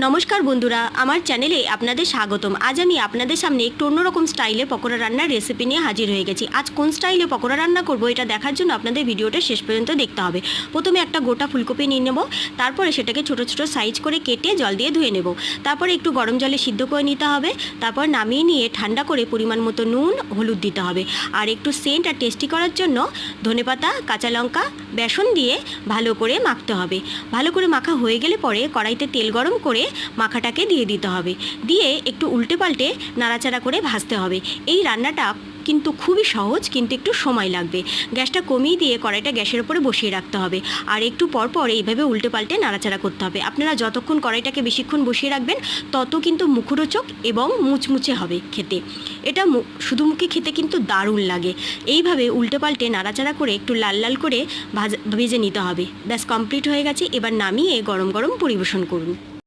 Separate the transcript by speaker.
Speaker 1: নমস্কার বন্ধুরা, আমার চ্যানেলে আপনাদের স্বাগতম। আজ আমি আপনাদের সামনে একটু অন্যরকম স্টাইলে পকোড়া রান্নার রেসিপি নিয়ে হাজির হয়ে গেছি। আজ কোন স্টাইলে পকোড়া রান্না করব এটা দেখার জন্য আপনাদের ভিডিওটা শেষ পর্যন্ত দেখতে হবে। প্রথমে একটা গোটা ফুলকপি নিয়ে নেব, তারপরে সেটাকে ছোট ছোট সাইজ করে কেটে জল দিয়ে ধুয়ে নেব। তারপরে একটু গরম জলে সিদ্ধ করে নিতে হবে। তারপর নামিয়ে নিয়ে ঠান্ডা করে পরিমাণ মতো নুন হলুদ দিতে হবে। আর একটু সেন্ট আর টেস্টি করার জন্য ধনেপাতা, কাঁচা লঙ্কা, বেসন দিয়ে ভালো করে মাখতে হবে। ভালো করে মাখা হয়ে গেলে পরে কড়াইতে তেল গরম করে মাখাটাকে দিয়ে দিতে হবে। দিয়ে একটু উল্টে পাল্টে নাড়াচাড়া করে ভাজতে হবে। এই রান্নাটা কিন্তু খুবই সহজ, কিন্তু একটু সময় লাগবে। গ্যাসটা কমিয়ে দিয়ে কড়াইটা গ্যাসের উপরে বসিয়ে রাখতে হবে। আর একটু পর পর এইভাবে উল্টে পাল্টে নাড়াচাড়া করতে হবে। আপনারা যতক্ষণ কড়াইটাকে বেশিক্ষণ বসিয়ে রাখবেন তত কিন্তু মুখরোচক এবং মুচমুচে হবে খেতে। এটা শুধু মুখে খেতে কিন্তু দারুণ লাগে। এইভাবে উল্টে পাল্টে নাড়াচাড়া করে একটু লাল লাল করে ভেজে নিতে হবে। ব্যাস কমপ্লিট হয়ে গেছে। এবার নামিয়ে গরম গরম পরিবেশন করুন।